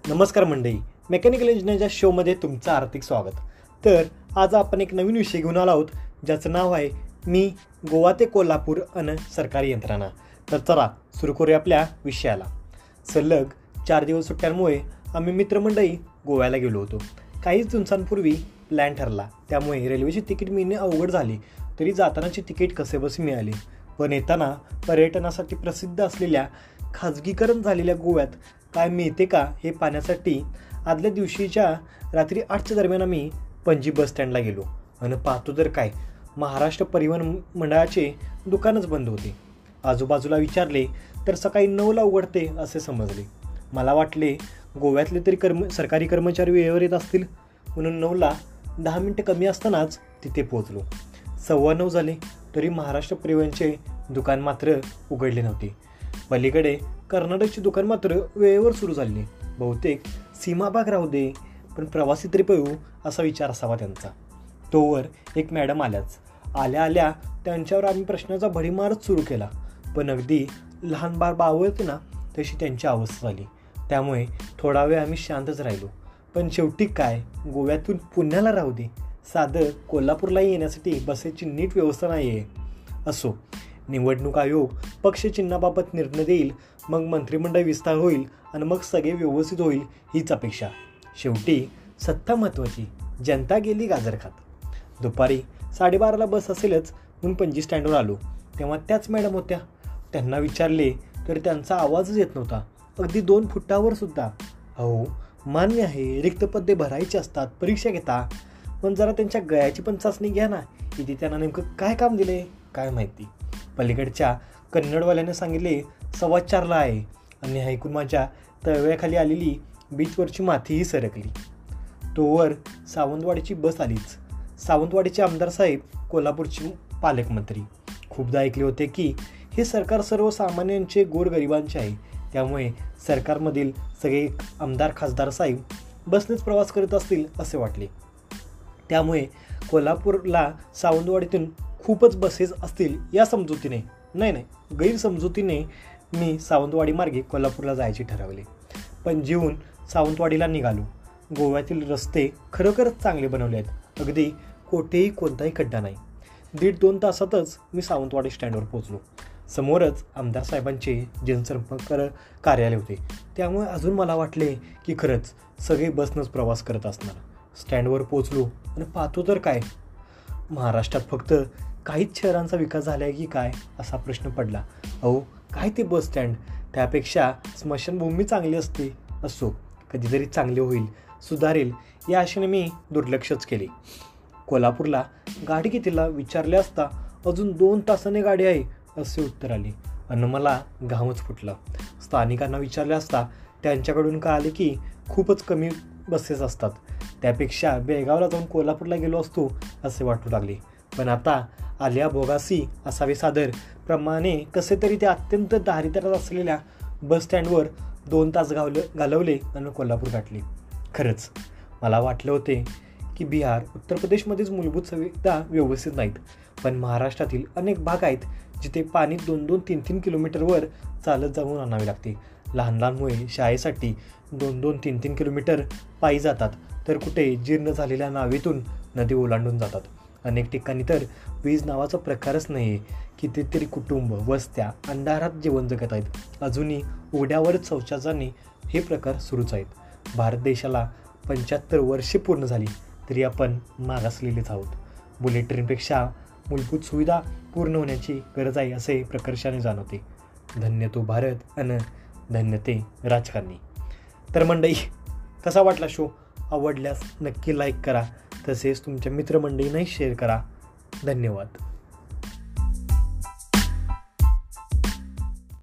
नमस्कार मंडळी, मेकॅनिकल इंजिनिअरच्या शोमध्ये तुमचं हार्दिक स्वागत. तर आज आपण एक नवीन विषय घेऊन आलो आहोत, ज्याचं नाव आहे मी गोवा ते कोल्हापूर अन सरकारी यंत्रणा. तर चला सुरू करूया आपल्या विषयाला. सलग 4 दिवस सुट्ट्यांमुळे आम्ही मित्रमंडळी गोव्याला गेलो होतो. काहीच दिवसांपूर्वी प्लॅन ठरला, त्यामुळे रेल्वेची तिकीट मिळणे अवघड झाली. तरी जातानाची तिकीट कसेबसे मिळाली. पण येताना पर्यटनासाठी प्रसिद्ध असलेल्या खाजगीकरण झालेल्या गोव्यात काय मिळते का हे पाहण्यासाठी आदल्या दिवशीच्या रात्री 8च्या दरम्यान आम्ही पणजी बस स्टँडला गेलो आणि पाहतो तर काय, महाराष्ट्र परिवहन मंडळाचे दुकानच बंद होते. आजूबाजूला विचारले तर सकाळी 9ला उघडते असे समजले. मला वाटले गोव्यातले तरी सरकारी कर्मचारी वेळेवर येत असतील, म्हणून 9ला 10 मिनटं कमी असतानाच तिथे पोहोचलो. 9:15 झाले तरी महाराष्ट्र परिवहनचे दुकान मात्र उघडले नव्हते. पलीकडे कर्नाटकची दुकान मात्र वेळेवर सुरू झाली. बहुतेक सीमाभाग राहू दे, पण प्रवासी तरी पळू असा विचार असावा त्यांचा. तोवर एक मॅडम आल्या आल्या त्यांच्यावर आम्ही प्रश्नाचा भडीमारच सुरू केला. पण अगदी लहान बाळ बावळते ना तशी त्यांची अवस्था झाली. त्यामुळे थोडा वेळ आम्ही शांतच राहिलो. पण शेवटी काय, गोव्यातून पुण्याला राहू दे, साधं कोल्हापूरलाही येण्यासाठी बसेची नीट व्यवस्था नाही आहे. असो, निवडणूक आयोग पक्षचिन्हाबाबत निर्णय देईल, मग मंत्रिमंडळ विस्तार होईल आणि मग सगळे व्यवस्थित होईल हीच अपेक्षा. शेवटी सत्ता महत्त्वाची, जनता गेली गाजर खात. दुपारी 12:30ला बस असेलच म्हणून पणजी स्टँडवर आलो. तेव्हा त्याच मॅडम होत्या. त्यांना विचारले तर त्यांचा आवाजच येत नव्हता, अगदी 2 फुटावर सुद्धा. अहो, मान्य आहे, रिक्त पदे भरायची असतात, परीक्षा घेता, पण जरा त्यांच्या गळ्याची पण चाचणी घ्या ना. इथे त्यांना नेमकं काय काम दिले काय माहिती. पलीकडच्या कन्नडवाल्याने सांगितले 4:15ला आहे, आणि ऐकून माझ्या तळव्याखाली आलेली बीचवरची मातीही सरकली. तोवर सावंतवाडीची बस आलीच. सावंतवाडीचे आमदार साहेब, कोल्हापूरचे पालकमंत्री. खूपदा ऐकले होते की हे सरकार सर्वसामान्यांचे गोरगरिबांचे आहे, त्यामुळे सरकारमधील सगळे आमदार खासदार साहेब बसनेच प्रवास करत असतील असे वाटले. त्यामुळे कोल्हापूरला सावंतवाडीतून खूपच बसेस असतील या समजुतीने, नाही गैरसमजुतीने मी सावंतवाडी मार्गे कोल्हापूरला जायचे ठरवले. पणजीहून सावंतवाडीला निघालो. गोव्यातील रस्ते खरोखरच चांगले बनवले आहेत. अगदी कोठेही कोणताही खड्डा नाही. 1.5-2 तासातच मी सावंतवाडी स्टँडवर पोहोचलो. समोरच आमदार साहेबांचे जनसंपर्क कार्यालय होते. त्यामुळे अजून मला वाटले की खरंच सगळे बसनंच प्रवास करत असणार. स्टँडवर पोहोचलो आणि पाहतो तर काय, महाराष्ट्रात फक्त काहीच शहरांचा विकास झाला आहे की काय असा प्रश्न पडला. अहो, काय ते बस स्टँड, त्यापेक्षा स्मशानभूमी चांगली असते. असो, कधीतरी चांगले होईल, सुधारेल या आशेने मी दुर्लक्षच केले. कोल्हापूरला गाडी कितीला विचारले असता अजून 2 तासाने गाडी आहे असे उत्तर आले आणि मला घामच फुटला. स्थानिकांना विचारले असता त्यांच्याकडून कळाले की खूपच कमी बसेस असतात, त्यापेक्षा बेळगावला जाऊन कोल्हापूरला गेलो असतो असे वाटू लागले. पण आता आलिया भोगासी असावे सादर प्रमाणे कसे तरी ते अत्यंत दारिद्र्यात असलेल्या बस स्टँडवर 2 तास घालवले आणि कोल्हापूर गाठले. खरंच मला वाटले होते की बिहार, उत्तर प्रदेशमध्येच मूलभूत सुविधा व्यवस्थित नाहीत, पण महाराष्ट्रातील अनेक भाग आहेत जिथे पाणी 2-2, 3-3 किलोमीटरवर चालत जाऊन आणावे लागते. लहान मुले शाळेसाठी 2-2, 3-3 किलोमीटर पायी जातात, तर कुठे जीर्ण झालेल्या नावेतून नदी ओलांडून जातात. अनेक ठिकाणी तर वीज नावाचा प्रकारच नाही आहे. कितीतरी कुटुंब, वस्त्या अंधारात जीवन जगत आहेत. अजूनही उघड्यावरच शौचाचाने हे प्रकार सुरूच आहेत. भारत देशाला 75 वर्षे पूर्ण झाली तरी आपण मागासलेलेच आहोत. बुलेट ट्रेनपेक्षा मूलभूत सुविधा पूर्ण होण्याची गरज आहे असे प्रकर्षाने जाणवते. धन्य तो भारत अन धन्य ते राजकारणी. तर मंडळी, कसा वाटला शो? आवडल्यास नक्की लाईक करा, तसेच तुमच्या मित्रमंडळींनाही शेअर करा. धन्यवाद.